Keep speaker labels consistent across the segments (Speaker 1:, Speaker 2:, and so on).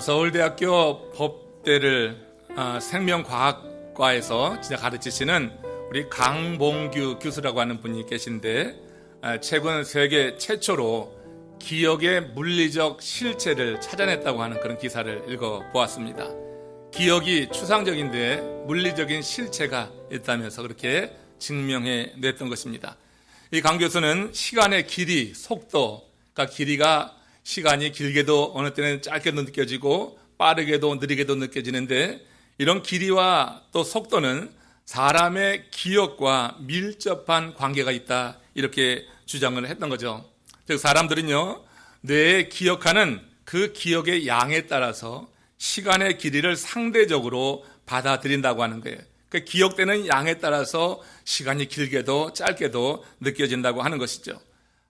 Speaker 1: 서울대학교 법대를 생명과학과에서 진짜 가르치시는 우리 강봉규 교수라고 하는 분이 계신데, 최근 세계 최초로 기억의 물리적 실체를 찾아냈다고 하는 그런 기사를 읽어보았습니다. 기억이 추상적인데 물리적인 실체가 있다면서 그렇게 증명해 냈던 것입니다. 이 강 교수는 시간의 길이, 속도, 그러니까 길이가 시간이 길게도 어느 때는 짧게도 느껴지고 빠르게도 느리게도 느껴지는데, 이런 길이와 또 속도는 사람의 기억과 밀접한 관계가 있다, 이렇게 주장을 했던 거죠. 즉 사람들은요, 뇌에 기억하는 그 기억의 양에 따라서 시간의 길이를 상대적으로 받아들인다고 하는 거예요. 그 기억되는 양에 따라서 시간이 길게도 짧게도 느껴진다고 하는 것이죠.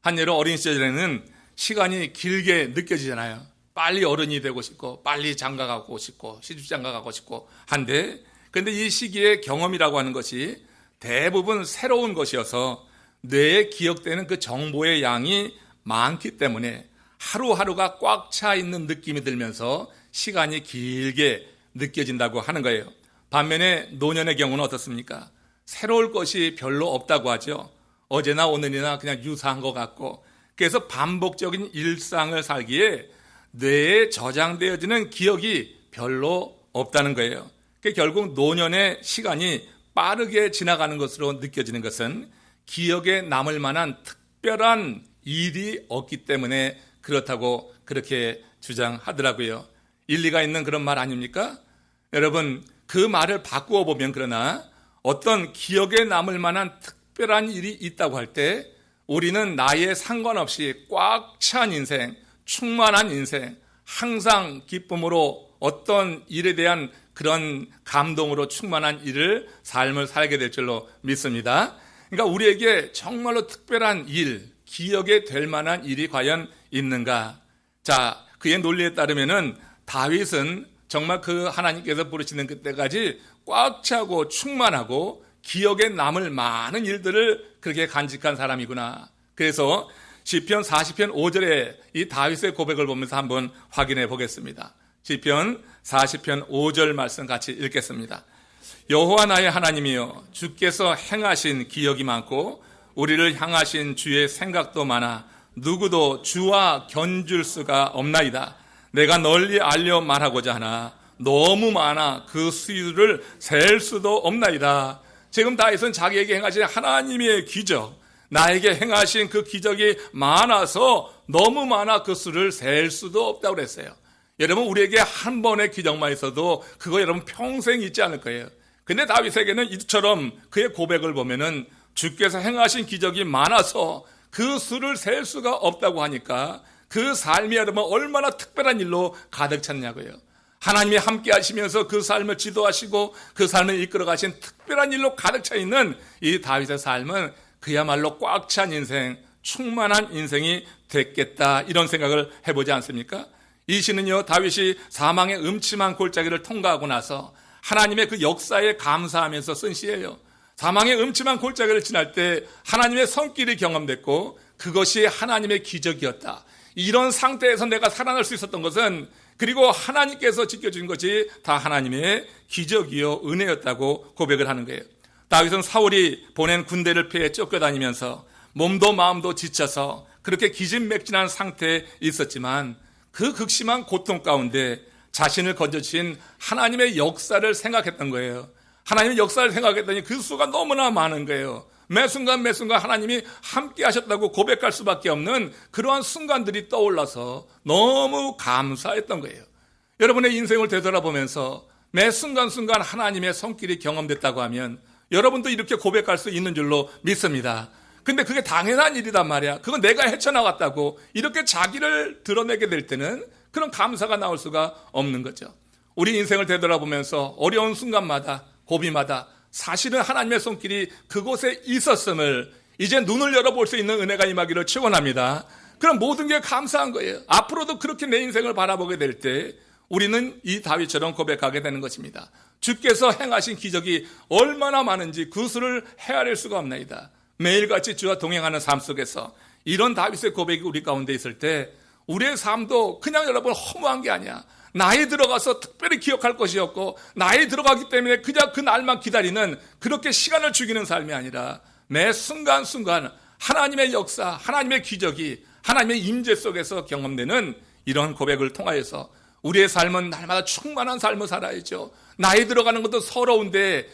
Speaker 1: 한 예로 어린 시절에는 시간이 길게 느껴지잖아요. 빨리 어른이 되고 싶고 빨리 장가 가고 싶고 시집장가 가고 싶고 한데, 그런데 이 시기의 경험이라고 하는 것이 대부분 새로운 것이어서 뇌에 기억되는 그 정보의 양이 많기 때문에 하루하루가 꽉 차 있는 느낌이 들면서 시간이 길게 느껴진다고 하는 거예요. 반면에 노년의 경우는 어떻습니까? 새로울 것이 별로 없다고 하죠. 어제나 오늘이나 그냥 유사한 것 같고, 그래서 반복적인 일상을 살기에 뇌에 저장되어지는 기억이 별로 없다는 거예요. 결국 노년의 시간이 빠르게 지나가는 것으로 느껴지는 것은 기억에 남을 만한 특별한 일이 없기 때문에 그렇다고 그렇게 주장하더라고요. 일리가 있는 그런 말 아닙니까? 여러분, 그 말을 바꾸어 보면, 그러나 어떤 기억에 남을 만한 특별한 일이 있다고 할 때 우리는 나이에 상관없이 꽉 찬 인생, 충만한 인생, 항상 기쁨으로 어떤 일에 대한 그런 감동으로 충만한 삶을 살게 될 줄로 믿습니다. 그러니까 우리에게 정말로 특별한 일, 기억에 될 만한 일이 과연 있는가? 자, 그의 논리에 따르면은 다윗은 정말 그 하나님께서 부르시는 그때까지 꽉 차고 충만하고 기억에 남을 많은 일들을 그렇게 간직한 사람이구나. 그래서 시편 40편 5절에 이 다윗의 고백을 보면서 한번 확인해 보겠습니다. 시편 40편 5절 말씀 같이 읽겠습니다. 여호와 나의 하나님이여, 주께서 행하신 기억이 많고 우리를 향하신 주의 생각도 많아 누구도 주와 견줄 수가 없나이다. 내가 널리 알려 말하고자 하나 너무 많아 그 수를 셀 수도 없나이다. 지금 다윗은 자기에게 행하신 하나님의 기적, 나에게 행하신 그 기적이 많아서 너무 많아 그 수를 셀 수도 없다고 그랬어요. 여러분, 우리에게 한 번의 기적만 있어도 그거 여러분 평생 잊지 않을 거예요. 근데 다윗에게는 이처럼 그의 고백을 보면은 주께서 행하신 기적이 많아서 그 수를 셀 수가 없다고 하니까 그 삶이 여러분 얼마나 특별한 일로 가득 찼냐고요. 하나님이 함께 하시면서 그 삶을 지도하시고 그 삶을 이끌어 가신 특별한 일로 가득 차 있는 이 다윗의 삶은 그야말로 꽉 찬 인생, 충만한 인생이 됐겠다, 이런 생각을 해보지 않습니까? 이 시는요, 다윗이 사망의 음침한 골짜기를 통과하고 나서 하나님의 그 역사에 감사하면서 쓴 시예요. 사망의 음침한 골짜기를 지날 때 하나님의 손길이 경험됐고 그것이 하나님의 기적이었다. 이런 상태에서 내가 살아날 수 있었던 것은, 그리고 하나님께서 지켜준 것이 다 하나님의 기적이요 은혜였다고 고백을 하는 거예요. 다윗은 사울이 보낸 군대를 피해 쫓겨다니면서 몸도 마음도 지쳐서 그렇게 기진맥진한 상태에 있었지만 그 극심한 고통 가운데 자신을 건져주신 하나님의 역사를 생각했던 거예요. 하나님의 역사를 생각했더니 그 수가 너무나 많은 거예요. 매 순간 하나님이 함께 하셨다고 고백할 수밖에 없는 그러한 순간들이 떠올라서 너무 감사했던 거예요. 여러분의 인생을 되돌아보면서 매 순간순간 하나님의 손길이 경험됐다고 하면 여러분도 이렇게 고백할 수 있는 줄로 믿습니다. 근데 그게 당연한 일이단 말이야. 그건 내가 헤쳐나갔다고 이렇게 자기를 드러내게 될 때는 그런 감사가 나올 수가 없는 거죠. 우리 인생을 되돌아보면서 어려운 순간마다, 고비마다 사실은 하나님의 손길이 그곳에 있었음을 이제 눈을 열어볼 수 있는 은혜가 임하기를 축원합니다. 그럼 모든 게 감사한 거예요. 앞으로도 그렇게 내 인생을 바라보게 될 때 우리는 이 다윗처럼 고백하게 되는 것입니다. 주께서 행하신 기적이 얼마나 많은지 그 수를 헤아릴 수가 없나이다. 매일같이 주와 동행하는 삶 속에서 이런 다윗의 고백이 우리 가운데 있을 때 우리의 삶도 그냥 여러분 허무한 게 아니야. 나이 들어가서 특별히 기억할 것이 없고 나이 들어가기 때문에 그냥 그 날만 기다리는 그렇게 시간을 죽이는 삶이 아니라 매 순간순간 하나님의 역사, 하나님의 기적이 하나님의 임재 속에서 경험되는 이런 고백을 통하여서 우리의 삶은 날마다 충만한 삶을 살아야죠. 나이 들어가는 것도 서러운데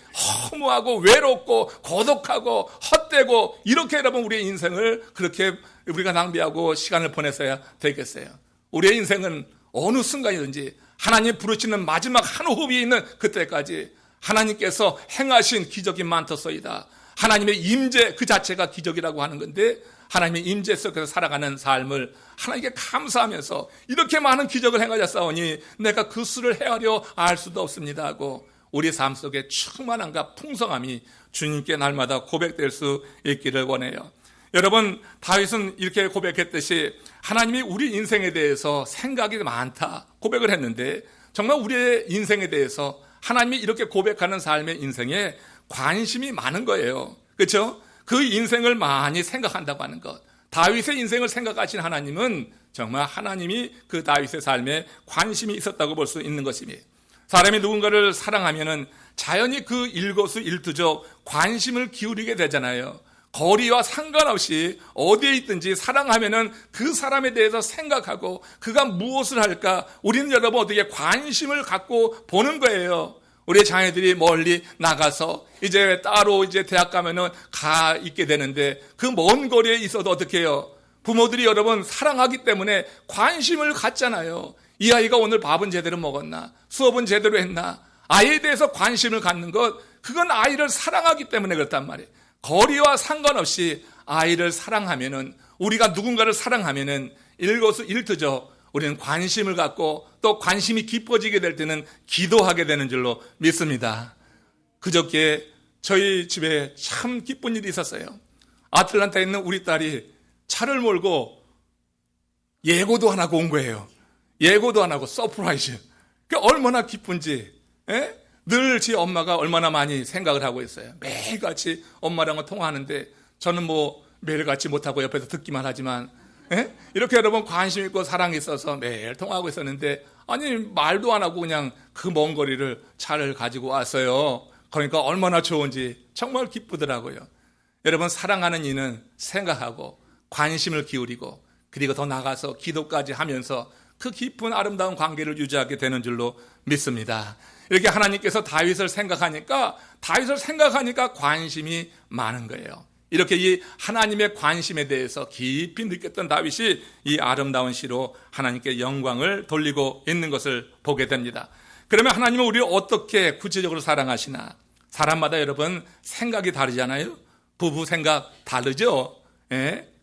Speaker 1: 허무하고 외롭고 고독하고 헛되고 이렇게 여러분 우리의 인생을 그렇게 우리가 낭비하고 시간을 보내서야 되겠어요. 우리의 인생은 어느 순간이든지 하나님 부르시는 마지막 한 호흡이 있는 그때까지 하나님께서 행하신 기적이 많더소이다. 하나님의 임재 그 자체가 기적이라고 하는 건데 하나님의 임재 속에서 살아가는 삶을 하나님께 감사하면서 이렇게 많은 기적을 행하셨사오니 내가 그 수를 헤아려 알 수도 없습니다 하고 우리 삶 속에 충만함과 풍성함이 주님께 날마다 고백될 수 있기를 원해요. 여러분, 다윗은 이렇게 고백했듯이 하나님이 우리 인생에 대해서 생각이 많다 고백을 했는데 정말 우리의 인생에 대해서 하나님이 이렇게 고백하는 삶의 인생에 관심이 많은 거예요. 그렇죠? 그 인생을 많이 생각한다고 하는 것. 다윗의 인생을 생각하신 하나님은 정말 하나님이 그 다윗의 삶에 관심이 있었다고 볼 수 있는 것입니다. 사람이 누군가를 사랑하면은 자연히 그 일거수일투족 관심을 기울이게 되잖아요. 거리와 상관없이 어디에 있든지 사랑하면은 그 사람에 대해서 생각하고 그가 무엇을 할까 우리는 여러분 어떻게 관심을 갖고 보는 거예요. 우리 자녀들이 멀리 나가서 이제 따로 이제 대학 가면은 가 있게 되는데 그 먼 거리에 있어도 어떻게 해요? 부모들이 여러분 사랑하기 때문에 관심을 갖잖아요. 이 아이가 오늘 밥은 제대로 먹었나? 수업은 제대로 했나? 아이에 대해서 관심을 갖는 것, 그건 아이를 사랑하기 때문에 그렇단 말이에요. 거리와 상관없이 아이를 사랑하면은 우리가 누군가를 사랑하면은 일거수일투족 우리는 관심을 갖고 또 관심이 깊어지게 될 때는 기도하게 되는 줄로 믿습니다. 그저께 저희 집에 참 기쁜 일이 있었어요. 아틀란타에 있는 우리 딸이 차를 몰고 예고도 안 하고 온 거예요. 예고도 안 하고 서프라이즈. 그 얼마나 기쁜지. 늘 제 엄마가 얼마나 많이 생각을 하고 있어요. 매일같이 엄마랑은 통화하는데 저는 뭐 매일같이 못하고 옆에서 듣기만 하지만 이렇게 여러분 관심 있고 사랑이 있어서 매일 통화하고 있었는데 아니 말도 안 하고 그냥 그 먼 거리를 차를 가지고 왔어요. 그러니까 얼마나 좋은지 정말 기쁘더라고요. 여러분 사랑하는 이는 생각하고 관심을 기울이고 그리고 더 나가서 기도까지 하면서 그 깊은 아름다운 관계를 유지하게 되는 줄로 믿습니다. 이렇게 하나님께서 다윗을 생각하니까 관심이 많은 거예요. 이렇게 이 하나님의 관심에 대해서 깊이 느꼈던 다윗이 이 아름다운 시로 하나님께 영광을 돌리고 있는 것을 보게 됩니다. 그러면 하나님은 우리를 어떻게 구체적으로 사랑하시나? 사람마다 여러분 생각이 다르잖아요. 부부 생각 다르죠?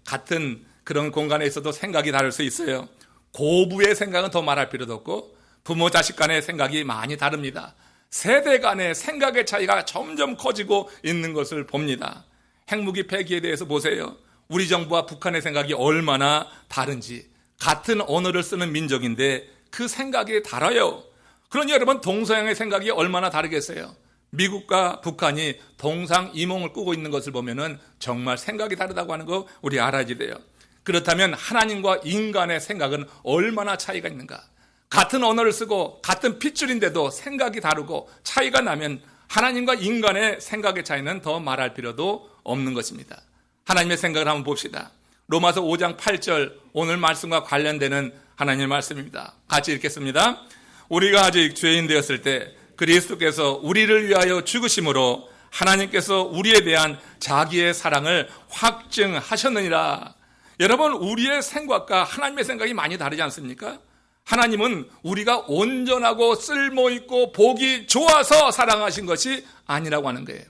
Speaker 1: 같은 그런 공간에 있어도 생각이 다를 수 있어요. 고부의 생각은 더 말할 필요도 없고 부모 자식 간의 생각이 많이 다릅니다. 세대 간의 생각의 차이가 점점 커지고 있는 것을 봅니다. 핵무기 폐기에 대해서 보세요. 우리 정부와 북한의 생각이 얼마나 다른지. 같은 언어를 쓰는 민족인데 그 생각이 달라요. 그러니 여러분 동서양의 생각이 얼마나 다르겠어요. 미국과 북한이 동상이몽을 꾸고 있는 것을 보면은 정말 생각이 다르다고 하는 거 우리 알아야 돼요. 그렇다면 하나님과 인간의 생각은 얼마나 차이가 있는가? 같은 언어를 쓰고 같은 핏줄인데도 생각이 다르고 차이가 나면 하나님과 인간의 생각의 차이는 더 말할 필요도 없는 것입니다. 하나님의 생각을 한번 봅시다. 로마서 5장 8절 오늘 말씀과 관련되는 하나님의 말씀입니다. 같이 읽겠습니다. 우리가 아직 죄인 되었을 때 그리스도께서 우리를 위하여 죽으심으로 하나님께서 우리에 대한 자기의 사랑을 확증하셨느니라. 여러분 우리의 생각과 하나님의 생각이 많이 다르지 않습니까? 하나님은 우리가 온전하고 쓸모있고 복이 좋아서 사랑하신 것이 아니라고 하는 거예요.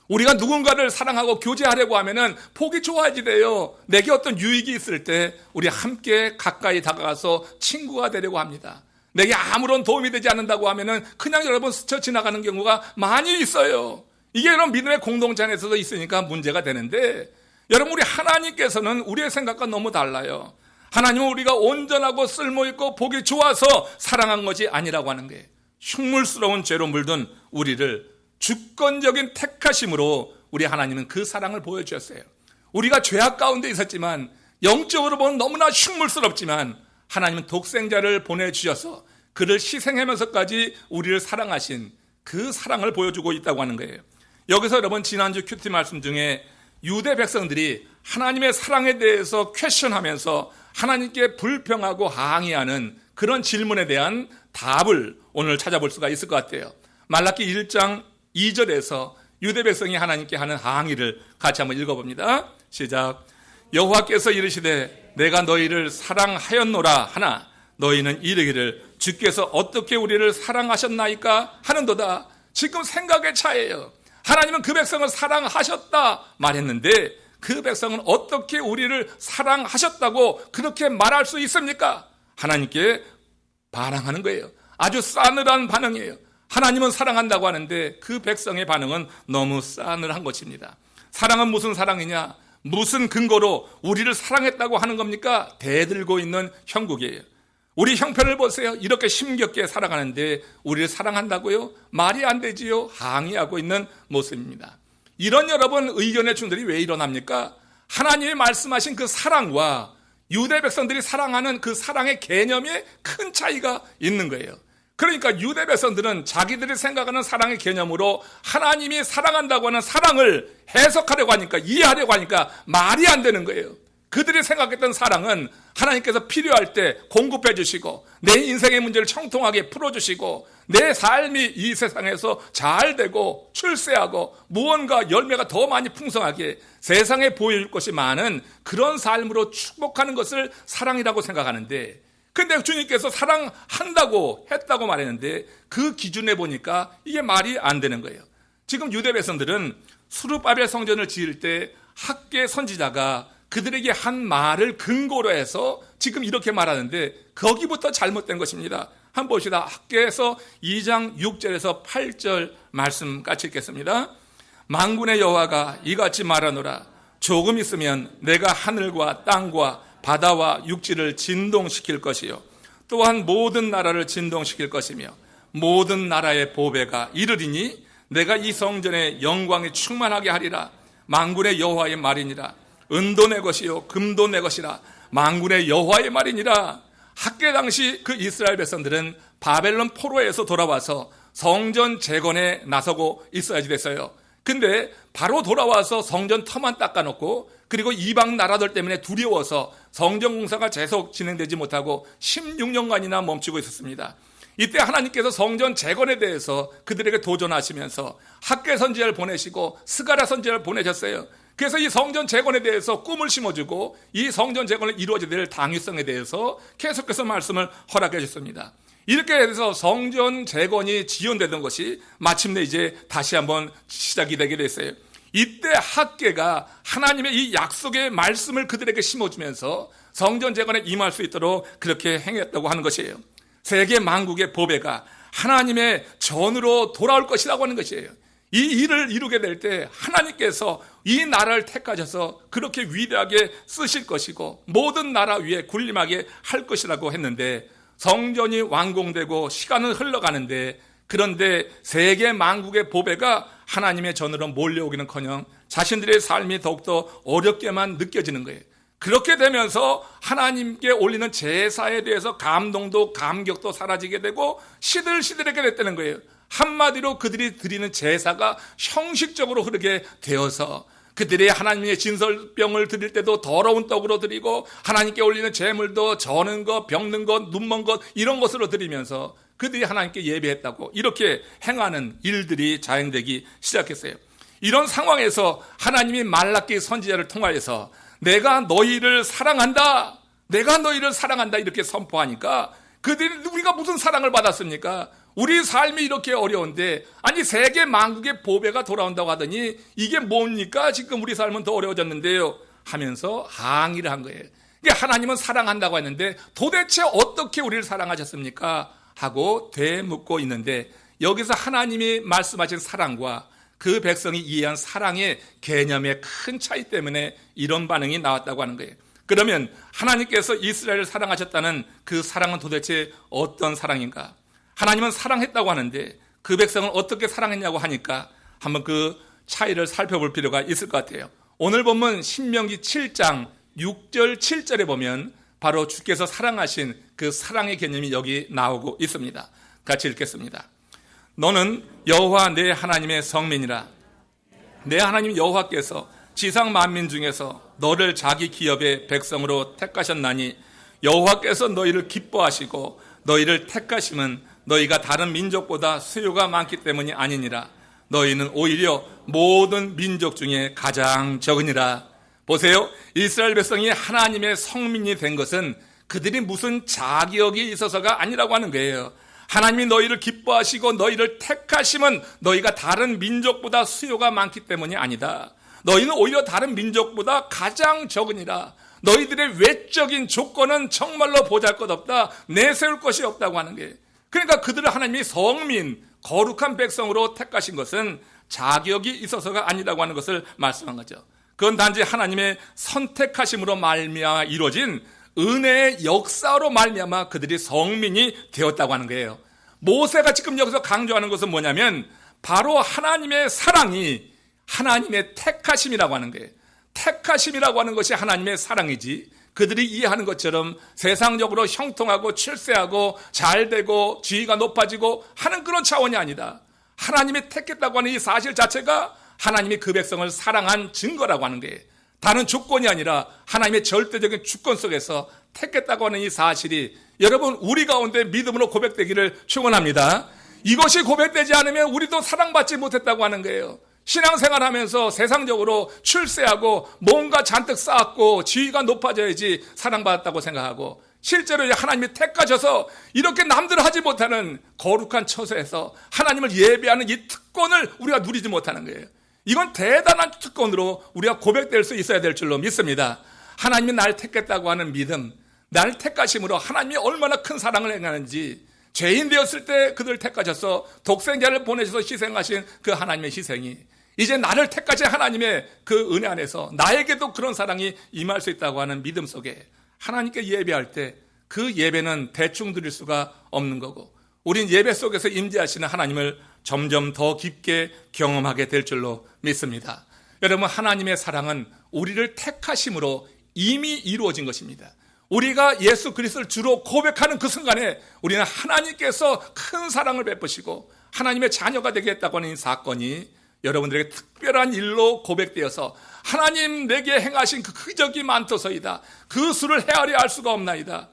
Speaker 1: 우리가 누군가를 사랑하고 교제하려고 하면은 복이 좋아야지 돼요. 내게 어떤 유익이 있을 때 우리 함께 가까이 다가가서 친구가 되려고 합니다. 내게 아무런 도움이 되지 않는다고 하면은 그냥 여러분 스쳐 지나가는 경우가 많이 있어요. 이게 여러분 믿음의 공동체 안에서도 있으니까 문제가 되는데 여러분 우리 하나님께서는 우리의 생각과 너무 달라요. 하나님은 우리가 온전하고 쓸모있고 복이 좋아서 사랑한 것이 아니라고 하는 거예요. 흉물스러운 죄로 물든 우리를 주권적인 택하심으로 우리 하나님은 그 사랑을 보여주셨어요. 우리가 죄악 가운데 있었지만 영적으로 보면 너무나 흉물스럽지만 하나님은 독생자를 보내주셔서 그를 희생하면서까지 우리를 사랑하신 그 사랑을 보여주고 있다고 하는 거예요. 여기서 여러분 지난주 큐티 말씀 중에 유대 백성들이 하나님의 사랑에 대해서 퀘션하면서 하나님께 불평하고 항의하는 그런 질문에 대한 답을 오늘 찾아볼 수가 있을 것 같아요. 말라기 1장 2절에서 유대 백성이 하나님께 하는 항의를 같이 한번 읽어봅니다. 시작. 여호와께서 이르시되 내가 너희를 사랑하였노라 하나 너희는 이르기를 주께서 어떻게 우리를 사랑하셨나이까 하는도다. 지금 생각의 차이예요. 하나님은 그 백성을 사랑하셨다 말했는데 그 백성은 어떻게 우리를 사랑하셨다고 그렇게 말할 수 있습니까? 하나님께 반항하는 거예요. 아주 싸늘한 반응이에요. 하나님은 사랑한다고 하는데 그 백성의 반응은 너무 싸늘한 것입니다. 사랑은 무슨 사랑이냐? 무슨 근거로 우리를 사랑했다고 하는 겁니까? 대들고 있는 형국이에요. 우리 형편을 보세요. 이렇게 힘겹게 살아가는데 우리를 사랑한다고요? 말이 안 되지요. 항의하고 있는 모습입니다. 이런 여러분 의견의 충돌이 왜 일어납니까? 하나님이 말씀하신 그 사랑과 유대 백성들이 사랑하는 그 사랑의 개념에 큰 차이가 있는 거예요. 그러니까 유대 백성들은 자기들이 생각하는 사랑의 개념으로 하나님이 사랑한다고 하는 사랑을 해석하려고 하니까, 이해하려고 하니까 말이 안 되는 거예요. 그들이 생각했던 사랑은 하나님께서 필요할 때 공급해 주시고 내 인생의 문제를 청통하게 풀어주시고 내 삶이 이 세상에서 잘 되고 출세하고 무언가 열매가 더 많이 풍성하게 세상에 보여줄 것이 많은 그런 삶으로 축복하는 것을 사랑이라고 생각하는데, 근데 주님께서 사랑한다고 했다고 말했는데 그 기준에 보니까 이게 말이 안 되는 거예요. 지금 유대 백성들은 수르바벨 성전을 지을 때 학계 선지자가 그들에게 한 말을 근거로 해서 지금 이렇게 말하는데 거기부터 잘못된 것입니다. 한번 봅시다. 학계에서 2장 6절에서 8절 말씀 같이 읽겠습니다. 만군의 여호와가 이같이 말하노라. 조금 있으면 내가 하늘과 땅과 바다와 육지를 진동시킬 것이요 또한 모든 나라를 진동시킬 것이며 모든 나라의 보배가 이르리니 내가 이 성전의 영광이 충만하게 하리라. 만군의 여호와의 말이니라. 은도 내 것이요 금도 내 것이라. 만군의 여호와의 말이니라. 학계 당시 그 이스라엘 백성들은 바벨론 포로에서 돌아와서 성전 재건에 나서고 있어야지 됐어요. 근데 바로 돌아와서 성전 터만 닦아놓고 그리고 이방 나라들 때문에 두려워서 성전 공사가 계속 진행되지 못하고 16년간이나 멈추고 있었습니다. 이때 하나님께서 성전 재건에 대해서 그들에게 도전하시면서 학계 선지자를 보내시고 스가랴 선지자를 보내셨어요. 그래서 이 성전 재건에 대해서 꿈을 심어주고 이 성전 재건을 이루어져야 될 당위성에 대해서 계속해서 말씀을 허락해 주셨습니다. 이렇게 해서 성전 재건이 지연되던 것이 마침내 이제 다시 한번 시작이 되게 됐어요. 이때 학계가 하나님의 이 약속의 말씀을 그들에게 심어주면서 성전 재건에 임할 수 있도록 그렇게 행했다고 하는 것이에요. 세계 만국의 보배가 하나님의 전으로 돌아올 것이라고 하는 것이에요. 이 일을 이루게 될 때 하나님께서 이 나라를 택하셔서 그렇게 위대하게 쓰실 것이고 모든 나라 위에 군림하게 할 것이라고 했는데 성전이 완공되고 시간은 흘러가는데 그런데 세계 만국의 보배가 하나님의 전으로 몰려오기는커녕 자신들의 삶이 더욱더 어렵게만 느껴지는 거예요. 그렇게 되면서 하나님께 올리는 제사에 대해서 감동도 감격도 사라지게 되고 시들시들하게 됐다는 거예요. 한마디로 그들이 드리는 제사가 형식적으로 흐르게 되어서 그들이 하나님의 진설병을 드릴 때도 더러운 떡으로 드리고 하나님께 올리는 제물도 저는 것, 병든 것, 눈먼 것 이런 것으로 드리면서 그들이 하나님께 예배했다고 이렇게 행하는 일들이 자행되기 시작했어요. 이런 상황에서 하나님이 말라기 선지자를 통하여서 내가 너희를 사랑한다, 내가 너희를 사랑한다 이렇게 선포하니까 그들이 우리가 무슨 사랑을 받았습니까? 우리 삶이 이렇게 어려운데 아니 세계 만국의 보배가 돌아온다고 하더니 이게 뭡니까? 지금 우리 삶은 더 어려워졌는데요 하면서 항의를 한 거예요. 하나님은 사랑한다고 했는데 도대체 어떻게 우리를 사랑하셨습니까? 하고 되묻고 있는데 여기서 하나님이 말씀하신 사랑과 그 백성이 이해한 사랑의 개념의 큰 차이 때문에 이런 반응이 나왔다고 하는 거예요. 그러면 하나님께서 이스라엘을 사랑하셨다는 그 사랑은 도대체 어떤 사랑인가? 하나님은 사랑했다고 하는데 그 백성을 어떻게 사랑했냐고 하니까 한번 그 차이를 살펴볼 필요가 있을 것 같아요. 오늘 본문 신명기 7장 6절 7절에 보면 바로 주께서 사랑하신 그 사랑의 개념이 여기 나오고 있습니다. 같이 읽겠습니다. 너는 여호와 내 하나님의 성민이라. 내 하나님 여호와께서 지상 만민 중에서 너를 자기 기업의 백성으로 택하셨나니 여호와께서 너희를 기뻐하시고 너희를 택하심은 너희가 다른 민족보다 수요가 많기 때문이 아니니라. 너희는 오히려 모든 민족 중에 가장 적으니라. 보세요. 이스라엘 백성이 하나님의 성민이 된 것은 그들이 무슨 자격이 있어서가 아니라고 하는 거예요. 하나님이 너희를 기뻐하시고 너희를 택하심은 너희가 다른 민족보다 수요가 많기 때문이 아니다. 너희는 오히려 다른 민족보다 가장 적으니라. 너희들의 외적인 조건은 정말로 보잘것없다. 내세울 것이 없다고 하는 거예요. 그러니까 그들을 하나님이 성민, 거룩한 백성으로 택하신 것은 자격이 있어서가 아니라고 하는 것을 말씀한 거죠. 그건 단지 하나님의 선택하심으로 말미암아 이루어진 은혜의 역사로 말미암아 그들이 성민이 되었다고 하는 거예요. 모세가 지금 여기서 강조하는 것은 뭐냐면 바로 하나님의 사랑이 하나님의 택하심이라고 하는 거예요. 택하심이라고 하는 것이 하나님의 사랑이지, 그들이 이해하는 것처럼 세상적으로 형통하고 출세하고 잘되고 지위가 높아지고 하는 그런 차원이 아니다. 하나님이 택했다고 하는 이 사실 자체가 하나님이 그 백성을 사랑한 증거라고 하는 거예요. 다른 조건이 아니라 하나님의 절대적인 주권 속에서 택했다고 하는 이 사실이 여러분 우리 가운데 믿음으로 고백되기를 축원합니다. 이것이 고백되지 않으면 우리도 사랑받지 못했다고 하는 거예요. 신앙생활하면서 세상적으로 출세하고 뭔가 잔뜩 쌓았고 지위가 높아져야지 사랑받았다고 생각하고, 실제로 하나님이 택하셔서 이렇게 남들 하지 못하는 거룩한 처소에서 하나님을 예배하는 이 특권을 우리가 누리지 못하는 거예요. 이건 대단한 특권으로 우리가 고백될 수 있어야 될 줄로 믿습니다. 하나님이 날 택했다고 하는 믿음, 날 택하심으로 하나님이 얼마나 큰 사랑을 행하는지, 죄인 되었을 때 그들 택하셔서 독생자를 보내셔서 희생하신 그 하나님의 희생이 이제 나를 택하신 하나님의 그 은혜 안에서 나에게도 그런 사랑이 임할 수 있다고 하는 믿음 속에 하나님께 예배할 때 그 예배는 대충 드릴 수가 없는 거고, 우린 예배 속에서 임재하시는 하나님을 점점 더 깊게 경험하게 될 줄로 믿습니다. 여러분, 하나님의 사랑은 우리를 택하심으로 이미 이루어진 것입니다. 우리가 예수 그리스도를 주로 고백하는 그 순간에 우리는 하나님께서 큰 사랑을 베푸시고 하나님의 자녀가 되겠다고 하는 이 사건이 여러분들에게 특별한 일로 고백되어서 하나님 내게 행하신 그 기적이 많도소이다. 그 수를 헤아려 알 수가 없나이다.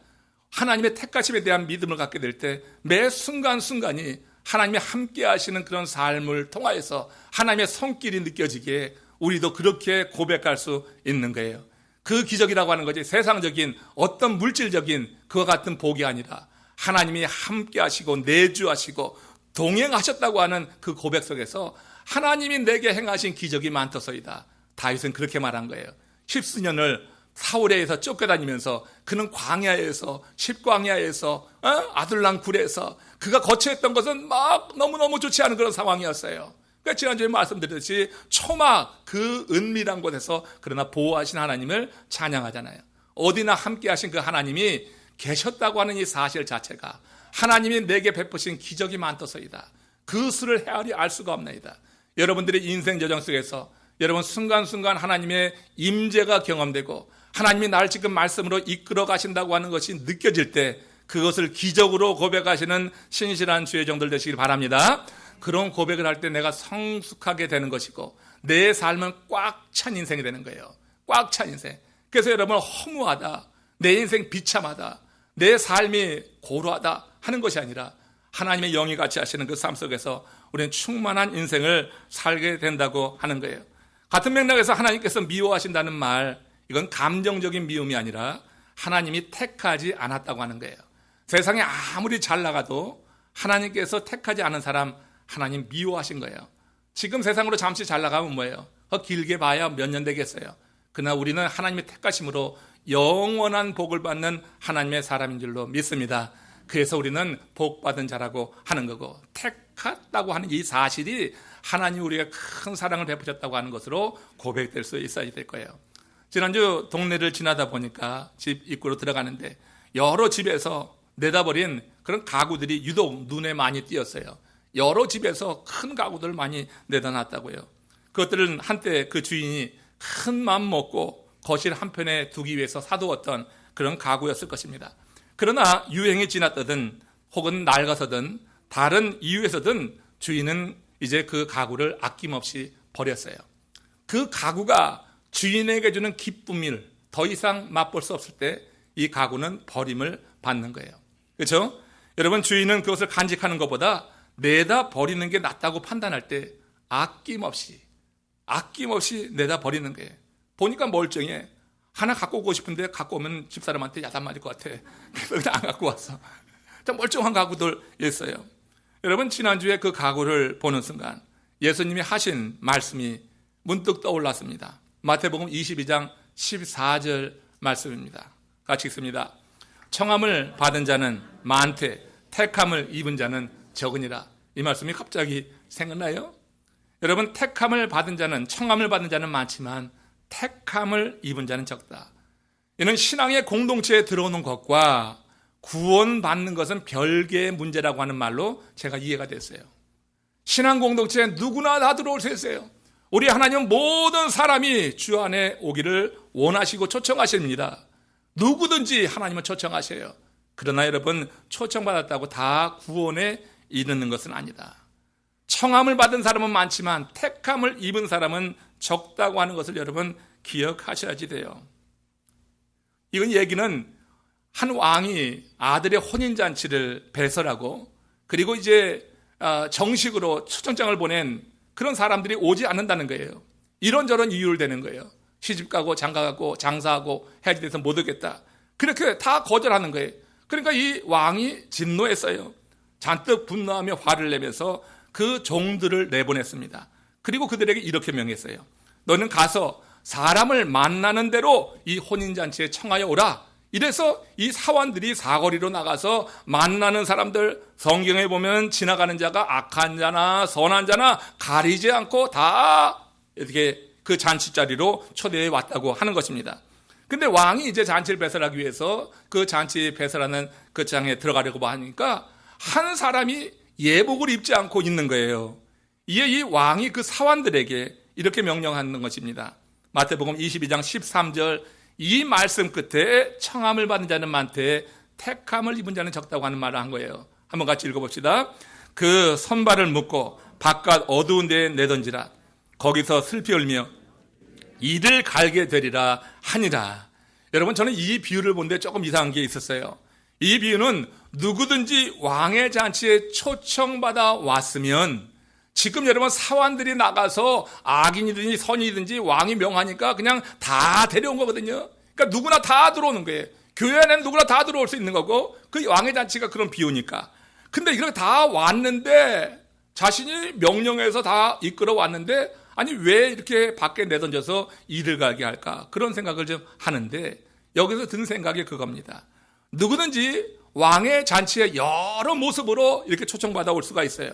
Speaker 1: 하나님의 택하심에 대한 믿음을 갖게 될 때 매 순간순간이 하나님이 함께 하시는 그런 삶을 통하여서 하나님의 손길이 느껴지기에 우리도 그렇게 고백할 수 있는 거예요. 그 기적이라고 하는 것이 세상적인 어떤 물질적인 그와 같은 복이 아니라 하나님이 함께 하시고 내주하시고 동행하셨다고 하는 그 고백 속에서 하나님이 내게 행하신 기적이 많도소이다. 다윗은 그렇게 말한 거예요. 십수년을 사울에서 쫓겨다니면서 그는 광야에서 십광야에서 아둘람 굴에서 그가 거처했던 것은 막 너무너무 좋지 않은 그런 상황이었어요. 그러니까 지난주에 말씀드렸듯이 초막 그 은밀한 곳에서 그러나 보호하신 하나님을 찬양하잖아요. 어디나 함께 하신 그 하나님이 계셨다고 하는 이 사실 자체가 하나님이 내게 베푸신 기적이 많도소이다. 그 수를 헤아려 알 수가 없나이다. 여러분들의 인생 여정 속에서 여러분 순간순간 하나님의 임재가 경험되고 하나님이 날 지금 말씀으로 이끌어 가신다고 하는 것이 느껴질 때 그것을 기적으로 고백하시는 신실한 주의 종들 되시길 바랍니다. 그런 고백을 할 때 내가 성숙하게 되는 것이고 내 삶은 꽉 찬 인생이 되는 거예요. 꽉 찬 인생. 그래서 여러분 허무하다, 내 인생 비참하다, 내 삶이 고루하다 하는 것이 아니라 하나님의 영이 같이 하시는 그 삶 속에서 우리는 충만한 인생을 살게 된다고 하는 거예요. 같은 맥락에서 하나님께서 미워하신다는 말, 이건 감정적인 미움이 아니라 하나님이 택하지 않았다고 하는 거예요. 세상에 아무리 잘 나가도 하나님께서 택하지 않은 사람 하나님 미워하신 거예요. 지금 세상으로 잠시 잘 나가면 뭐예요? 길게 봐야 몇 년 되겠어요. 그러나 우리는 하나님의 택하심으로 영원한 복을 받는 하나님의 사람인 줄로 믿습니다. 그래서 우리는 복받은 자라고 하는 거고, 택했다고 하는 이 사실이 하나님 우리에게 큰 사랑을 베푸셨다고 하는 것으로 고백될 수 있어야 될 거예요. 지난주 동네를 지나다 보니까 집 입구로 들어가는데 여러 집에서 내다버린 그런 가구들이 유독 눈에 많이 띄었어요. 여러 집에서 큰 가구들을 많이 내다놨다고요. 그것들은 한때 그 주인이 큰 마음 먹고 거실 한편에 두기 위해서 사두었던 그런 가구였을 것입니다. 그러나 유행이 지났거든 혹은 낡아서든 다른 이유에서든 주인은 이제 그 가구를 아낌없이 버렸어요. 그 가구가 주인에게 주는 기쁨을 더 이상 맛볼 수 없을 때 이 가구는 버림을 받는 거예요. 그렇죠? 여러분, 주인은 그것을 간직하는 것보다 내다 버리는 게 낫다고 판단할 때 아낌없이 내다 버리는 거예요. 보니까 멀쩡해. 하나 갖고 오고 싶은데 갖고 오면 집사람한테 야단 맞을 것 같아. 그래서 안 갖고 왔어. 좀 멀쩡한 가구들 있어요. 여러분, 지난주에 그 가구를 보는 순간 예수님이 하신 말씀이 문득 떠올랐습니다. 마태복음 22장 14절 말씀입니다. 같이 읽습니다. 청함을 받은 자는 많되 택함을 입은 자는 적으니라. 이 말씀이 갑자기 생각나요? 여러분, 택함을 받은 자는, 청함을 받은 자는 많지만 택함을 입은 자는 적다. 이는 신앙의 공동체에 들어오는 것과 구원받는 것은 별개의 문제라고 하는 말로 제가 이해가 됐어요. 신앙 공동체에 누구나 다 들어올 수 있어요. 우리 하나님은 모든 사람이 주 안에 오기를 원하시고 초청하십니다. 누구든지 하나님은 초청하셔요. 그러나 여러분, 초청받았다고 다 구원에 이르는 것은 아니다. 청함을 받은 사람은 많지만 택함을 입은 사람은 적다고 하는 것을 여러분 기억하셔야지 돼요. 이건 얘기는 한 왕이 아들의 혼인잔치를 배설하고 그리고 이제 정식으로 초청장을 보낸 그런 사람들이 오지 않는다는 거예요. 이런저런 이유를 대는 거예요. 시집가고 장가가고 장사하고 해야지 돼서 못 오겠다. 그렇게 다 거절하는 거예요. 그러니까 이 왕이 진노했어요. 잔뜩 분노하며 화를 내면서 그 종들을 내보냈습니다. 그리고 그들에게 이렇게 명했어요. 너는 가서 사람을 만나는 대로 이 혼인잔치에 청하여 오라. 이래서 이 사환들이 사거리로 나가서 만나는 사람들, 성경에 보면 지나가는 자가 악한 자나 선한 자나 가리지 않고 다 이렇게 그 잔치 자리로 초대해 왔다고 하는 것입니다. 근데 왕이 이제 잔치를 배설하기 위해서 그 잔치 배설하는 그 장에 들어가려고 하니까 한 사람이 예복을 입지 않고 있는 거예요. 이에 이 왕이 그 사환들에게 이렇게 명령하는 것입니다. 마태복음 22장 13절, 이 말씀 끝에 청함을 받은 자는 많되 택함을 입은 자는 적다고 하는 말을 한 거예요. 한번 같이 읽어봅시다. 그 손발을 묶고 바깥 어두운 데에 내던지라. 거기서 슬피 울며 이를 갈게 되리라 하니라. 여러분, 저는 이 비유를 본데 조금 이상한 게 있었어요. 이 비유는 누구든지 왕의 잔치에 초청받아 왔으면 지금 여러분 사환들이 나가서 악인이든지 선이든지 왕이 명하니까 그냥 다 데려온 거거든요. 그러니까 누구나 다 들어오는 거예요. 교회 안에는 누구나 다 들어올 수 있는 거고 그 왕의 잔치가 그런 비유니까. 근데 이렇게 다 왔는데 자신이 명령해서 다 이끌어 왔는데 아니 왜 이렇게 밖에 내던져서 이를 가게 할까? 그런 생각을 좀 하는데 여기서 든 생각이 그겁니다. 누구든지 왕의 잔치에 여러 모습으로 이렇게 초청받아 올 수가 있어요.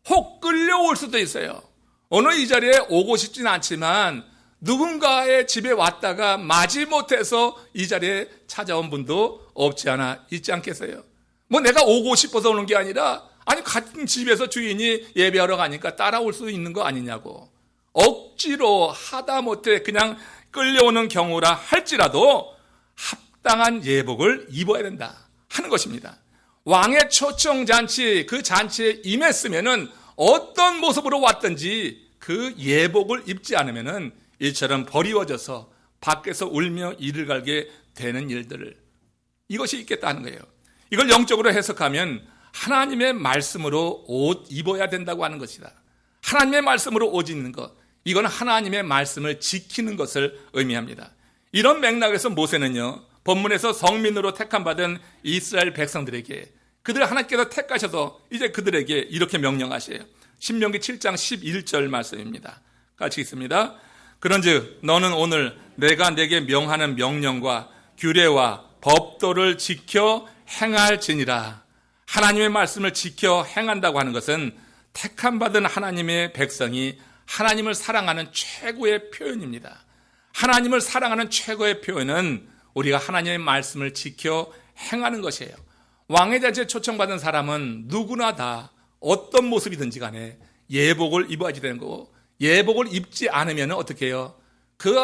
Speaker 1: 혹 끌려올 수도 있어요. 어느 이 자리에 오고 싶지는 않지만 누군가의 집에 왔다가 마지못해서 이 자리에 찾아온 분도 없지 않아 있지 않겠어요? 뭐 내가 오고 싶어서 오는 게 아니라 아니 같은 집에서 주인이 예배하러 가니까 따라올 수 있는 거 아니냐고. 억지로 하다못해 그냥 끌려오는 경우라 할지라도 합당한 예복을 입어야 된다 하는 것입니다. 왕의 초청잔치, 그 잔치에 임했으면은 어떤 모습으로 왔든지 그 예복을 입지 않으면은 이처럼 버리워져서 밖에서 울며 이를 갈게 되는 일들을, 이것이 있겠다 하는 거예요. 이걸 영적으로 해석하면 하나님의 말씀으로 옷 입어야 된다고 하는 것이다. 하나님의 말씀으로 옷 입는 것, 이건 하나님의 말씀을 지키는 것을 의미합니다. 이런 맥락에서 모세는요, 본문에서 성민으로 택함받은 이스라엘 백성들에게 그들 하나님께서 택하셔서 이제 그들에게 이렇게 명령하세요. 신명기 7장 11절 말씀입니다. 같이 읽습니다. 그런즉 너는 오늘 내가 내게 명하는 명령과 규례와 법도를 지켜 행할지니라. 하나님의 말씀을 지켜 행한다고 하는 것은 택함받은 하나님의 백성이 하나님을 사랑하는 최고의 표현입니다. 하나님을 사랑하는 최고의 표현은 우리가 하나님의 말씀을 지켜 행하는 것이에요. 왕의 잔치에 초청받은 사람은 누구나 다 어떤 모습이든지 간에 예복을 입어야지 되는 거고, 예복을 입지 않으면 어떻게 해요? 그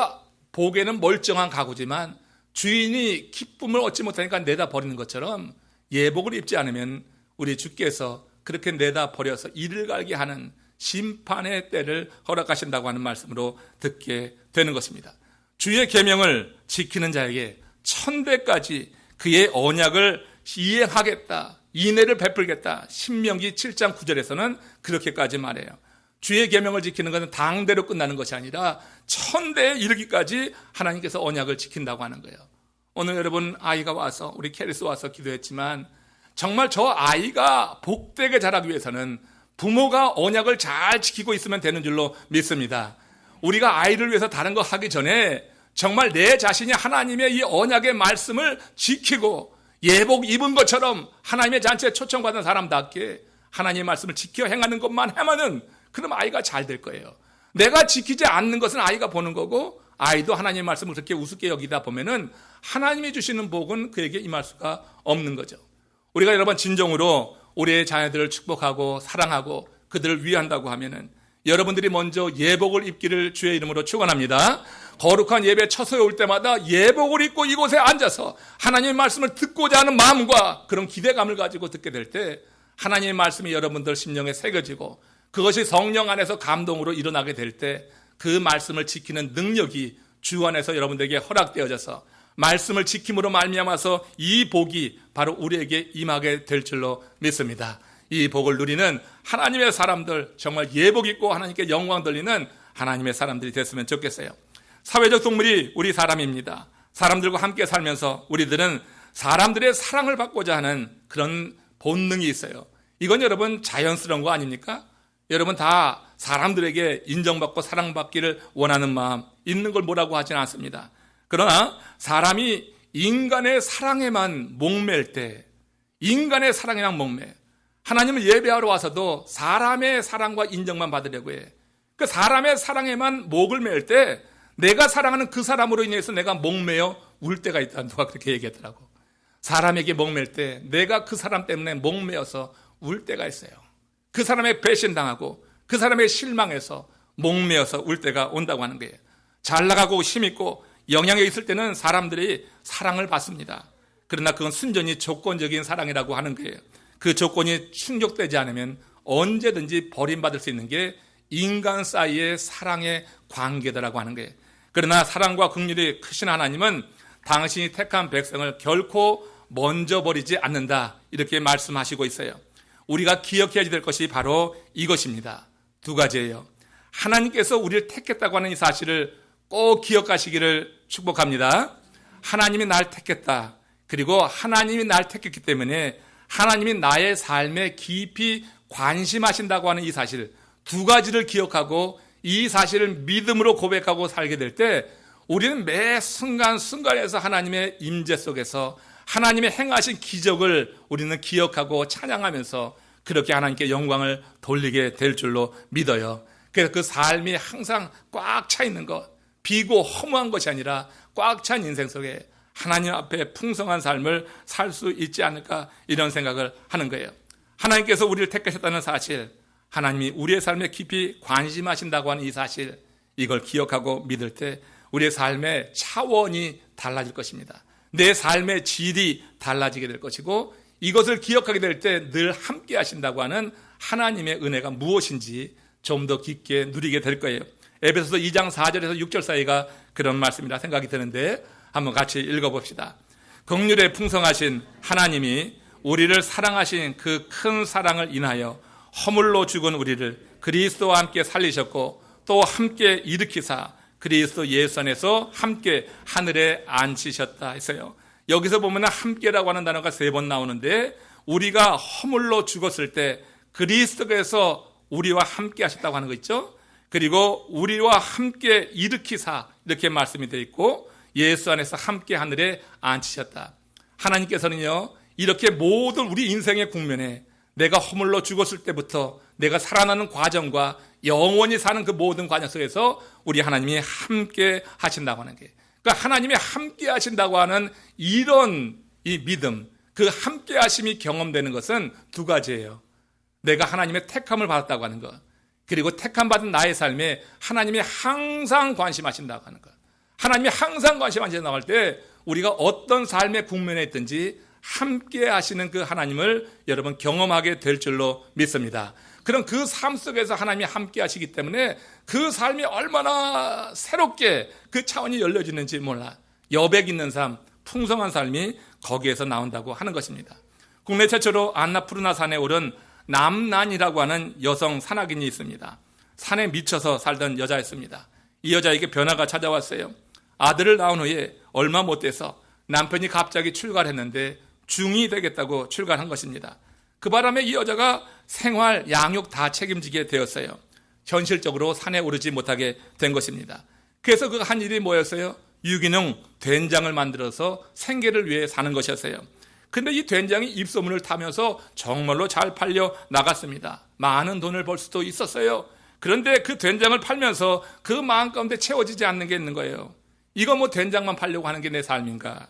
Speaker 1: 보기에는 멀쩡한 가구지만 주인이 기쁨을 얻지 못하니까 내다 버리는 것처럼 예복을 입지 않으면 우리 주께서 그렇게 내다 버려서 이를 갈게 하는 심판의 때를 허락하신다고 하는 말씀으로 듣게 되는 것입니다. 주의 계명을 지키는 자에게 천대까지 그의 언약을 이행하겠다, 인애를 베풀겠다. 신명기 7장 9절에서는 그렇게까지 말해요. 주의 계명을 지키는 것은 당대로 끝나는 것이 아니라 천대에 이르기까지 하나님께서 언약을 지킨다고 하는 거예요. 오늘 여러분 아이가 와서 우리 캐리스 와서 기도했지만 정말 저 아이가 복되게 자라기 위해서는 부모가 언약을 잘 지키고 있으면 되는 줄로 믿습니다. 우리가 아이를 위해서 다른 거 하기 전에 정말 내 자신이 하나님의 이 언약의 말씀을 지키고 예복 입은 것처럼 하나님의 잔치에 초청받은 사람답게 하나님의 말씀을 지켜 행하는 것만 하면은 그럼 아이가 잘 될 거예요. 내가 지키지 않는 것은 아이가 보는 거고 아이도 하나님의 말씀을 그렇게 우습게 여기다 보면은 하나님이 주시는 복은 그에게 임할 수가 없는 거죠. 우리가 여러분 진정으로 우리의 자녀들을 축복하고 사랑하고 그들을 위한다고 하면은 여러분들이 먼저 예복을 입기를 주의 이름으로 축원합니다. 거룩한 예배 처소에 올 때마다 예복을 입고 이곳에 앉아서 하나님의 말씀을 듣고자 하는 마음과 그런 기대감을 가지고 듣게 될 때 하나님의 말씀이 여러분들 심령에 새겨지고 그것이 성령 안에서 감동으로 일어나게 될 때 그 말씀을 지키는 능력이 주 안에서 여러분들에게 허락되어져서 말씀을 지킴으로 말미암아서 이 복이 바로 우리에게 임하게 될 줄로 믿습니다. 이 복을 누리는 하나님의 사람들, 정말 예복 있고 하나님께 영광 돌리는 하나님의 사람들이 됐으면 좋겠어요. 사회적 동물이 우리 사람입니다. 사람들과 함께 살면서 우리들은 사람들의 사랑을 받고자 하는 그런 본능이 있어요. 이건 여러분 자연스러운 거 아닙니까? 여러분 다 사람들에게 인정받고 사랑받기를 원하는 마음 있는 걸 뭐라고 하지는 않습니다. 그러나 사람이 인간의 사랑에만 목맬 때, 인간의 사랑에만 목매, 하나님을 예배하러 와서도 사람의 사랑과 인정만 받으려고 해. 그 사람의 사랑에만 목을 맬 때 내가 사랑하는 그 사람으로 인해서 내가 목매어 울 때가 있다. 누가 그렇게 얘기하더라고. 사람에게 목맬 때 내가 그 사람 때문에 목매어서 울 때가 있어요. 그 사람의 배신당하고 그 사람의 실망해서 목매어서 울 때가 온다고 하는 거예요. 잘 나가고 힘있고 영향에 있을 때는 사람들이 사랑을 받습니다. 그러나 그건 순전히 조건적인 사랑이라고 하는 거예요. 그 조건이 충족되지 않으면 언제든지 버림받을 수 있는 게 인간 사이의 사랑의 관계다라고 하는 거예요. 그러나 사랑과 긍휼이 크신 하나님은 당신이 택한 백성을 결코 먼저 버리지 않는다, 이렇게 말씀하시고 있어요. 우리가 기억해야 될 것이 바로 이것입니다. 두 가지예요. 하나님께서 우리를 택했다고 하는 이 사실을 꼭 기억하시기를 축복합니다. 하나님이 날 택했다. 그리고 하나님이 날 택했기 때문에 하나님이 나의 삶에 깊이 관심하신다고 하는 이 사실, 두 가지를 기억하고 이 사실을 믿음으로 고백하고 살게 될 때 우리는 매 순간순간에서 하나님의 임재 속에서 하나님의 행하신 기적을 우리는 기억하고 찬양하면서 그렇게 하나님께 영광을 돌리게 될 줄로 믿어요. 그래서 그 삶이 항상 꽉 차 있는 것, 비고 허무한 것이 아니라 꽉 찬 인생 속에 하나님 앞에 풍성한 삶을 살 수 있지 않을까, 이런 생각을 하는 거예요. 하나님께서 우리를 택하셨다는 사실, 하나님이 우리의 삶에 깊이 관심하신다고 하는 이 사실, 이걸 기억하고 믿을 때 우리의 삶의 차원이 달라질 것입니다. 내 삶의 질이 달라지게 될 것이고, 이것을 기억하게 될 때 늘 함께 하신다고 하는 하나님의 은혜가 무엇인지 좀 더 깊게 누리게 될 거예요. 에베소서 2장 4절에서 6절 사이가 그런 말씀이라 생각이 드는데 한번 같이 읽어봅시다. 긍휼에 풍성하신 하나님이 우리를 사랑하신 그 큰 사랑을 인하여 허물로 죽은 우리를 그리스도와 함께 살리셨고 또 함께 일으키사 그리스도 예수 안에서 함께 하늘에 앉히셨다 했어요. 여기서 보면 함께라고 하는 단어가 3번 나오는데, 우리가 허물로 죽었을 때 그리스도께서 우리와 함께 하셨다고 하는 거 있죠. 그리고 우리와 함께 일으키사, 이렇게 말씀이 되어 있고 예수 안에서 함께 하늘에 앉히셨다. 하나님께서는요, 이렇게 모든 우리 인생의 국면에 내가 허물로 죽었을 때부터 내가 살아나는 과정과 영원히 사는 그 모든 과정 속에서 우리 하나님이 함께 하신다고 하는 게, 그러니까 하나님이 함께 하신다고 하는 이런 이 믿음, 그 함께 하심이 경험되는 것은 두 가지예요. 내가 하나님의 택함을 받았다고 하는 것, 그리고 택함 받은 나의 삶에 하나님이 항상 관심하신다고 하는 것. 하나님이 항상 관심하시는 나갈 때 우리가 어떤 삶의 국면에 있든지 함께 하시는 그 하나님을 여러분 경험하게 될 줄로 믿습니다. 그럼 그 삶 속에서 하나님이 함께 하시기 때문에 그 삶이 얼마나 새롭게 그 차원이 열려지는지 몰라. 여백 있는 삶, 풍성한 삶이 거기에서 나온다고 하는 것입니다. 국내 최초로 안나푸르나 산에 오른 남란이라고 하는 여성 산악인이 있습니다. 산에 미쳐서 살던 여자였습니다. 이 여자에게 변화가 찾아왔어요. 아들을 낳은 후에 얼마 못 돼서 남편이 갑자기 출가를 했는데 중이 되겠다고 출가한 것입니다. 그 바람에 이 여자가 생활, 양육 다 책임지게 되었어요. 현실적으로 산에 오르지 못하게 된 것입니다. 그래서 그가 한 일이 뭐였어요? 유기농 된장을 만들어서 생계를 위해 사는 것이었어요. 근데 이 된장이 입소문을 타면서 정말로 잘 팔려 나갔습니다. 많은 돈을 벌 수도 있었어요. 그런데 그 된장을 팔면서 그 마음 가운데 채워지지 않는 게 있는 거예요. 이거 뭐 된장만 팔려고 하는 게 내 삶인가?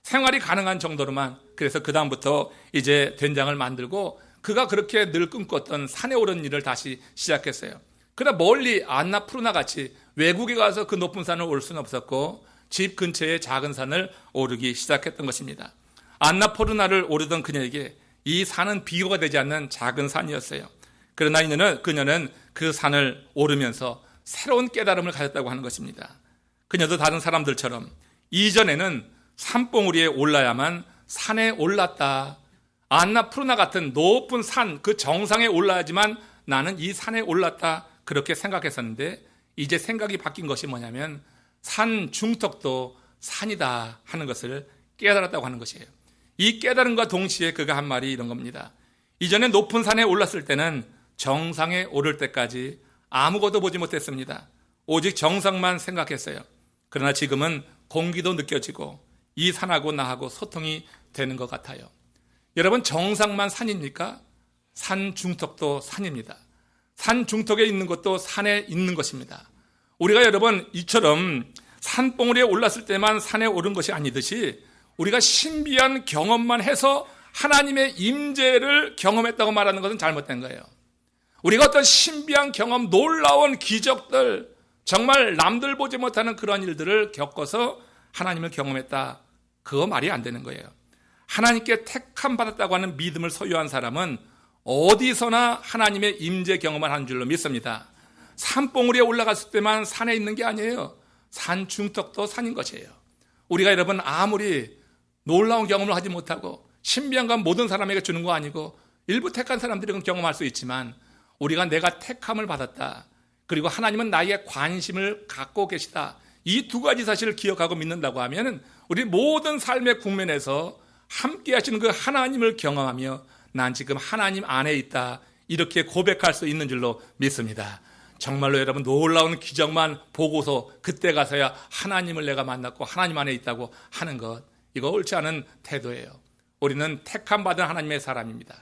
Speaker 1: 생활이 가능한 정도로만. 그래서 그 다음부터 이제 된장을 만들고 그가 그렇게 늘 꿈꿨던 산에 오른 일을 다시 시작했어요. 그러나 멀리 안나푸르나 같이 외국에 가서 그 높은 산을 오를 수는 없었고 집 근처의 작은 산을 오르기 시작했던 것입니다. 안나푸르나를 오르던 그녀에게 이 산은 비교가 되지 않는 작은 산이었어요. 그러나 그녀는 그 산을 오르면서 새로운 깨달음을 가졌다고 하는 것입니다. 그녀도 다른 사람들처럼 이전에는 산봉우리에 올라야만 산에 올랐다. 안나푸르나 같은 높은 산, 그 정상에 올라야지만 나는 이 산에 올랐다. 그렇게 생각했었는데 이제 생각이 바뀐 것이 뭐냐면 산 중턱도 산이다 하는 것을 깨달았다고 하는 것이에요. 이 깨달음과 동시에 그가 한 말이 이런 겁니다. 이전에 높은 산에 올랐을 때는 정상에 오를 때까지 아무것도 보지 못했습니다. 오직 정상만 생각했어요. 그러나 지금은 공기도 느껴지고 이 산하고 나하고 소통이 되는 것 같아요. 여러분, 정상만 산입니까? 산 중턱도 산입니다. 산 중턱에 있는 것도 산에 있는 것입니다. 우리가 여러분 이처럼 산봉우리에 올랐을 때만 산에 오른 것이 아니듯이 우리가 신비한 경험만 해서 하나님의 임재를 경험했다고 말하는 것은 잘못된 거예요. 우리가 어떤 신비한 경험, 놀라운 기적들, 정말 남들 보지 못하는 그런 일들을 겪어서 하나님을 경험했다. 그거 말이 안 되는 거예요. 하나님께 택함 받았다고 하는 믿음을 소유한 사람은 어디서나 하나님의 임재 경험을 하는 줄로 믿습니다. 산봉우리에 올라갔을 때만 산에 있는 게 아니에요. 산 중턱도 산인 것이에요. 우리가 여러분 아무리 놀라운 경험을 하지 못하고 신비한 건 모든 사람에게 주는 거 아니고 일부 택한 사람들은 경험할 수 있지만 우리가 내가 택함을 받았다. 그리고 하나님은 나에게 관심을 갖고 계시다. 이 두 가지 사실을 기억하고 믿는다고 하면 우리 모든 삶의 국면에서 함께 하시는 그 하나님을 경험하며 난 지금 하나님 안에 있다. 이렇게 고백할 수 있는 줄로 믿습니다. 정말로 여러분 놀라운 기적만 보고서 그때 가서야 하나님을 내가 만났고 하나님 안에 있다고 하는 것, 이거 옳지 않은 태도예요. 우리는 택함받은 하나님의 사람입니다.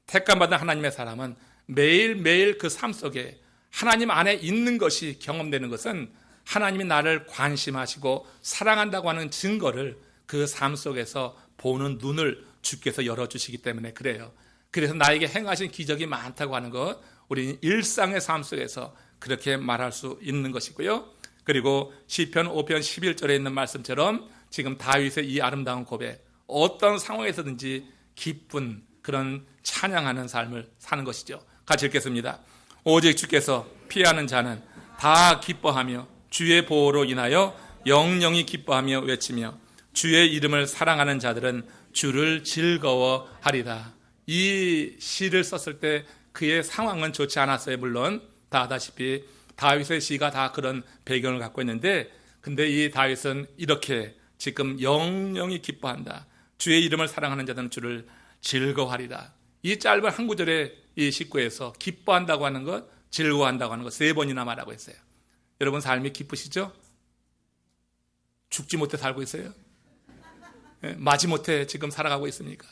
Speaker 1: 택함받은 하나님의 사람은 매일매일 그 삶 속에 하나님 안에 있는 것이 경험되는 것은 하나님이 나를 관심하시고 사랑한다고 하는 증거를 그 삶 속에서 보는 눈을 주께서 열어주시기 때문에 그래요. 그래서 나에게 행하신 기적이 많다고 하는 것, 우리는 일상의 삶 속에서 그렇게 말할 수 있는 것이고요. 그리고 시편 5편 11절에 있는 말씀처럼 지금 다윗의 이 아름다운 고백, 어떤 상황에서든지 기쁜 그런 찬양하는 삶을 사는 것이죠. 같이 읽겠습니다. 오직 주께서 피하는 자는 다 기뻐하며 주의 보호로 인하여 영영이 기뻐하며 외치며 주의 이름을 사랑하는 자들은 주를 즐거워하리다. 이 시를 썼을 때 그의 상황은 좋지 않았어요. 물론 다 아다시피 다윗의 시가 다 그런 배경을 갖고 있는데, 근데 이 다윗은 이렇게 지금 영영이 기뻐한다. 주의 이름을 사랑하는 자들은 주를 즐거워하리다. 이 짧은 한 구절의 이 식구에서 기뻐한다고 하는 것, 즐거워한다고 하는 것 세 번이나 말하고 있어요. 여러분 삶이 기쁘시죠? 죽지 못해 살고 있어요? 마지못해 지금 살아가고 있습니까?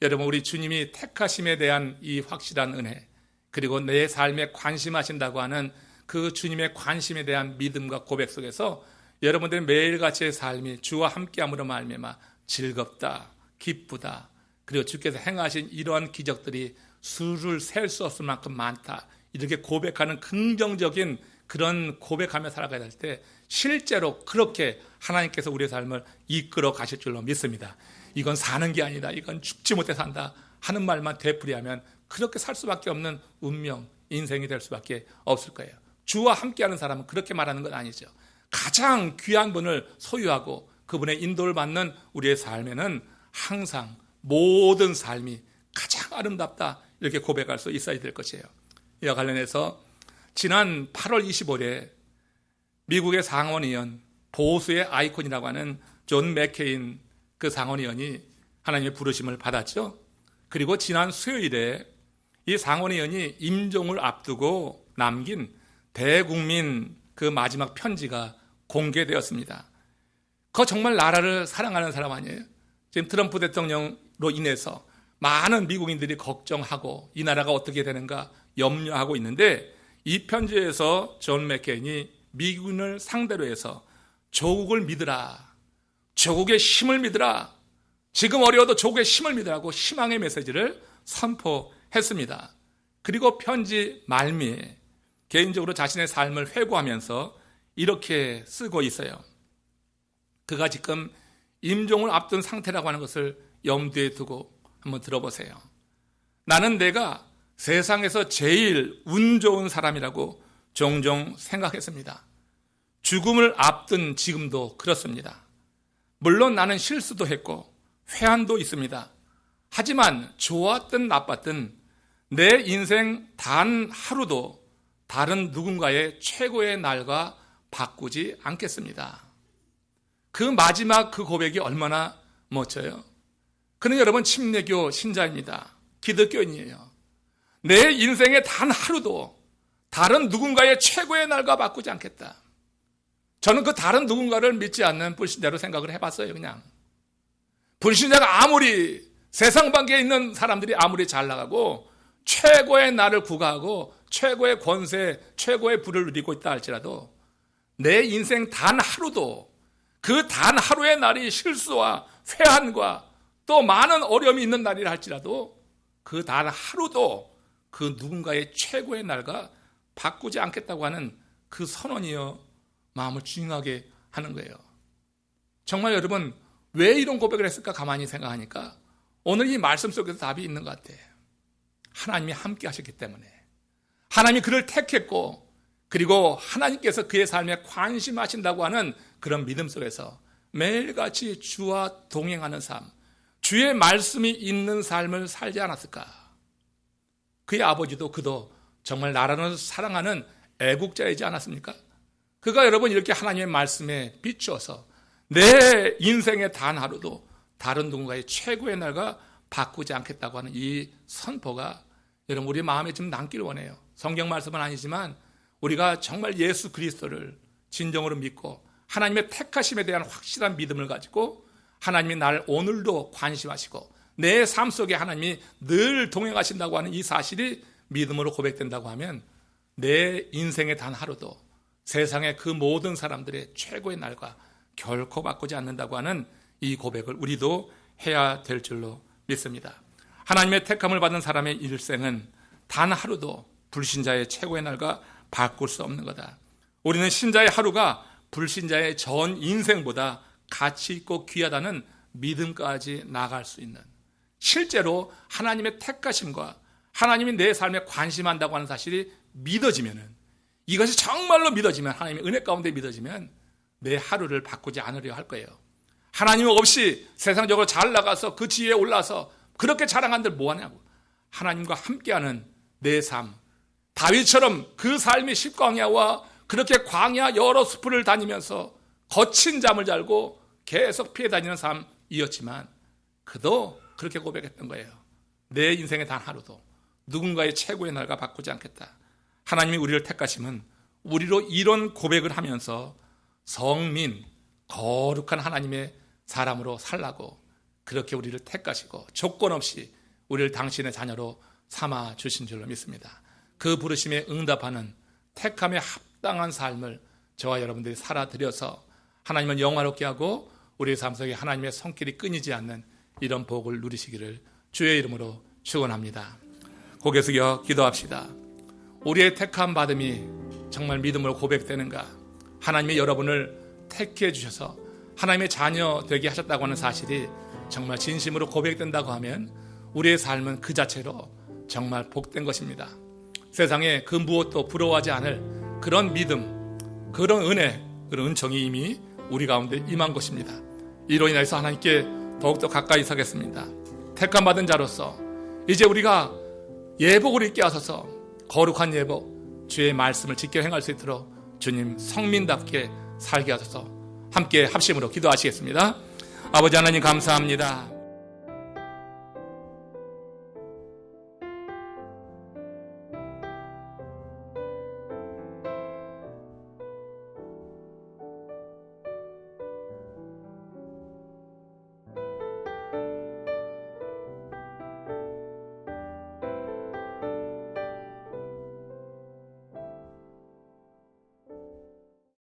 Speaker 1: 여러분, 우리 주님이 택하심에 대한 이 확실한 은혜, 그리고 내 삶에 관심하신다고 하는 그 주님의 관심에 대한 믿음과 고백 속에서 여러분들의 매일같이의 삶이 주와 함께함으로 말미암아 즐겁다, 기쁘다, 그리고 주께서 행하신 이러한 기적들이 수를 셀 수 없을 만큼 많다, 이렇게 고백하는 긍정적인 그런 고백하며 살아가야 될 때 실제로 그렇게 하나님께서 우리의 삶을 이끌어 가실 줄로 믿습니다. 이건 사는 게 아니다, 이건 죽지 못해 산다 하는 말만 되풀이하면 그렇게 살 수밖에 없는 운명, 인생이 될 수밖에 없을 거예요. 주와 함께하는 사람은 그렇게 말하는 건 아니죠. 가장 귀한 분을 소유하고 그분의 인도를 받는 우리의 삶에는 항상 모든 삶이 가장 아름답다, 이렇게 고백할 수 있어야 될 것이에요. 이와 관련해서 지난 8월 25일에 미국의 상원의원, 보수의 아이콘이라고 하는 존 맥케인 그 상원의원이 하나님의 부르심을 받았죠. 그리고 지난 수요일에 이 상원의원이 임종을 앞두고 남긴 대국민 그 마지막 편지가 공개되었습니다. 그거 정말 나라를 사랑하는 사람 아니에요? 지금 트럼프 대통령으로 인해서 많은 미국인들이 걱정하고 이 나라가 어떻게 되는가 염려하고 있는데, 이 편지에서 존 맥케인이 미군을 상대로 해서 조국을 믿으라, 조국의 힘을 믿으라, 지금 어려워도 조국의 힘을 믿으라고 희망의 메시지를 선포했습니다. 그리고 편지 말미에 개인적으로 자신의 삶을 회고하면서 이렇게 쓰고 있어요. 그가 지금 임종을 앞둔 상태라고 하는 것을 염두에 두고 한번 들어보세요. 나는 내가 세상에서 제일 운 좋은 사람이라고 종종 생각했습니다. 죽음을 앞둔 지금도 그렇습니다. 물론 나는 실수도 했고 회한도 있습니다. 하지만 좋았든 나빴든 내 인생 단 하루도 다른 누군가의 최고의 날과 바꾸지 않겠습니다. 그 마지막 그 고백이 얼마나 멋져요. 그는 여러분 침례교 신자입니다. 기독교인이에요. 내 인생의 단 하루도 다른 누군가의 최고의 날과 바꾸지 않겠다. 저는 그 다른 누군가를 믿지 않는 불신자로 생각을 해봤어요. 그냥 불신자가 아무리 세상 밖에 있는 사람들이 아무리 잘 나가고 최고의 날을 구가하고 최고의 권세, 최고의 부를 누리고 있다 할지라도 내 인생 단 하루도 그 단 하루의 날이 실수와 회한과 또 많은 어려움이 있는 날이라 할지라도 그 단 하루도 그 누군가의 최고의 날과 바꾸지 않겠다고 하는 그 선언이요, 마음을 중하게 하는 거예요. 정말 여러분 왜 이런 고백을 했을까 가만히 생각하니까 오늘 이 말씀 속에서 답이 있는 것 같아요. 하나님이 함께 하셨기 때문에, 하나님이 그를 택했고 그리고 하나님께서 그의 삶에 관심하신다고 하는 그런 믿음 속에서 매일같이 주와 동행하는 삶, 주의 말씀이 있는 삶을 살지 않았을까. 그의 아버지도 그도 정말 나라를 사랑하는 애국자이지 않았습니까? 그가 여러분 이렇게 하나님의 말씀에 비추어서 내 인생의 단 하루도 다른 누군가의 최고의 날과 바꾸지 않겠다고 하는 이 선포가 여러분 우리 마음에 좀 남기를 원해요. 성경 말씀은 아니지만 우리가 정말 예수 그리스도를 진정으로 믿고 하나님의 택하심에 대한 확실한 믿음을 가지고 하나님이 나를 오늘도 관심하시고 내 삶 속에 하나님이 늘 동행하신다고 하는 이 사실이 믿음으로 고백된다고 하면 내 인생의 단 하루도 세상의 그 모든 사람들의 최고의 날과 결코 바꾸지 않는다고 하는 이 고백을 우리도 해야 될 줄로 믿습니다. 하나님의 택함을 받은 사람의 일생은 단 하루도 불신자의 최고의 날과 바꿀 수 없는 거다. 우리는 신자의 하루가 불신자의 전 인생보다 가치 있고 귀하다는 믿음까지 나아갈 수 있는, 실제로 하나님의 택하심과 하나님이 내 삶에 관심한다고 하는 사실이 믿어지면은, 이것이 정말로 믿어지면, 하나님의 은혜 가운데 믿어지면 내 하루를 바꾸지 않으려 할 거예요. 하나님 없이 세상적으로 잘 나가서 그 지위에 올라서 그렇게 자랑한들 뭐하냐고. 하나님과 함께하는 내 삶, 다윗처럼 그 삶이 십광야와 그렇게 광야 여러 숲을 다니면서 거친 잠을 자고 계속 피해 다니는 삶이었지만 그도 그렇게 고백했던 거예요. 내 인생의 단 하루도 누군가의 최고의 날과 바꾸지 않겠다. 하나님이 우리를 택하시면 우리로 이런 고백을 하면서 성민, 거룩한 하나님의 사람으로 살라고 그렇게 우리를 택하시고 조건 없이 우리를 당신의 자녀로 삼아 주신 줄로 믿습니다. 그 부르심에 응답하는 택함에 합당한 삶을 저와 여러분들이 살아드려서 하나님을 영화롭게 하고 우리의 삶 속에 하나님의 손길이 끊이지 않는 이런 복을 누리시기를 주의 이름으로 축원합니다. 고개 숙여 기도합시다. 우리의 택함 받음이 정말 믿음으로 고백되는가? 하나님이 여러분을 택해 주셔서 하나님의 자녀 되게 하셨다고 하는 사실이 정말 진심으로 고백된다고 하면 우리의 삶은 그 자체로 정말 복된 것입니다. 세상에 그 무엇도 부러워하지 않을 그런 믿음, 그런 은혜, 그런 은총이 이미 우리 가운데 임한 것입니다. 이로 인해서 하나님께 더욱더 가까이 서겠습니다. 택함받은 자로서 이제 우리가 예복을 입게 하소서. 거룩한 예복, 주의 말씀을 지켜 행할 수 있도록 주님 성민답게 살게 하소서. 함께 합심으로 기도하시겠습니다. 아버지 하나님 감사합니다.